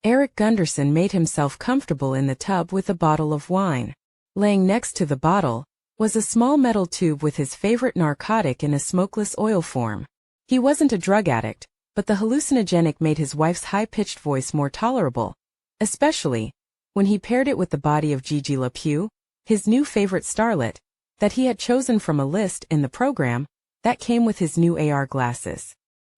Eric Gunderson made himself comfortable in the tub with a bottle of wine. Laying next to the bottle was a small metal tube with his favorite narcotic in a smokeless oil form. He wasn't a drug addict, but the hallucinogenic made his wife's high-pitched voice more tolerable, especially when he paired it with the body of Gigi LePew, his new favorite starlet, that he had chosen from a list in the program that came with his new AR glasses.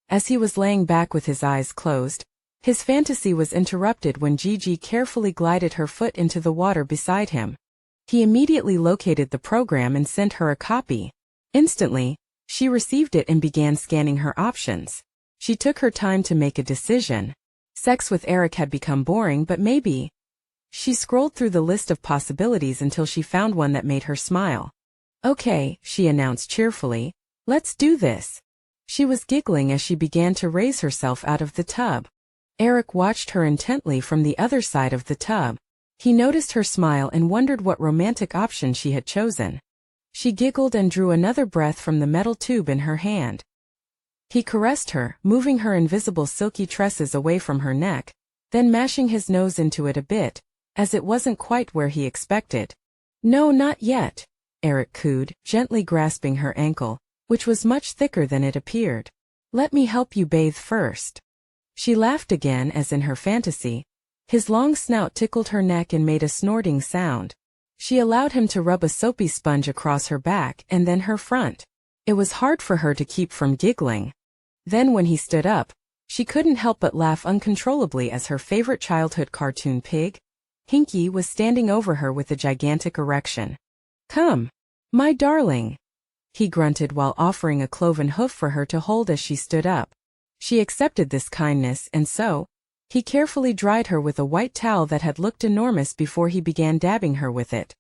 As he was laying back with his eyes closed, his fantasy was interrupted when Gigi carefully glided her foot into the water beside him. He immediately located the program and sent her a copy. Instantly, she received it and began scanning her options. She took her time to make a decision. Sex with Eric had become boring, but maybe. She scrolled through the list of possibilities until she found one that made her smile. "Okay," she announced cheerfully, "let's do this." She was giggling as she began to raise herself out of the tub. Eric watched her intently from the other side of the tub. He noticed her smile and wondered what romantic option she had chosen. She giggled and drew another breath from the metal tube in her hand. He caressed her, moving her invisible silky tresses away from her neck, then mashing his nose into it a bit, as it wasn't quite where he expected. "No, not yet," Eric cooed, gently grasping her ankle, which was much thicker than it appeared. "Let me help you bathe first." She laughed again as in her fantasy. His long snout tickled her neck and made a snorting sound. She allowed him to rub a soapy sponge across her back and then her front. It was hard for her to keep from giggling. Then when he stood up, she couldn't help but laugh uncontrollably as her favorite childhood cartoon pig, Hinky, was standing over her with a gigantic erection. "Come, my darling," he grunted while offering a cloven hoof for her to hold as she stood up. She accepted this kindness, and so, he carefully dried her with a white towel that had looked enormous before he began dabbing her with it.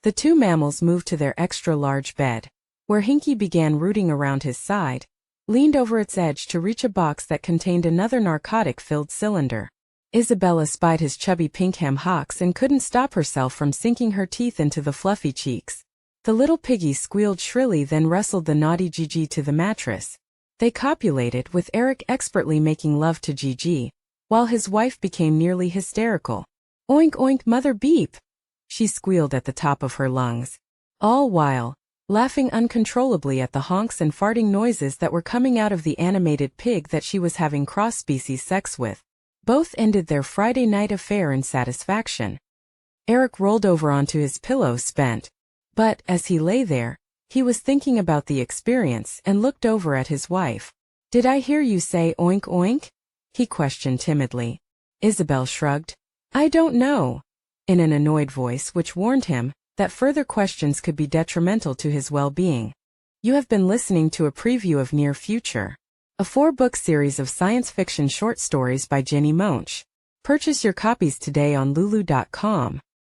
The two mammals moved to their extra-large bed, where Hinky began rooting around his side, leaned over its edge to reach a box that contained another narcotic-filled cylinder. Isabella spied his chubby pink ham hocks and couldn't stop herself from sinking her teeth into the fluffy cheeks. The little piggy squealed shrilly, then wrestled the naughty Gigi to the mattress. They copulated, with Eric expertly making love to Gigi, while his wife became nearly hysterical. "Oink oink mother beep," she squealed at the top of her lungs, all while laughing uncontrollably at the honks and farting noises that were coming out of the animated pig that she was having cross-species sex with. Both ended their Friday night affair in satisfaction. Eric rolled over onto his pillow spent, but as he lay there, he was thinking about the experience and looked over at his wife. "Did I hear you say oink oink?" he questioned timidly. Isabel shrugged. "I don't know," in an annoyed voice which warned him that further questions could be detrimental to his well-being. You have been listening to a preview of Near Future, a 4-book series of science fiction short stories by Jennie Moench. Purchase your copies today on lulu.com.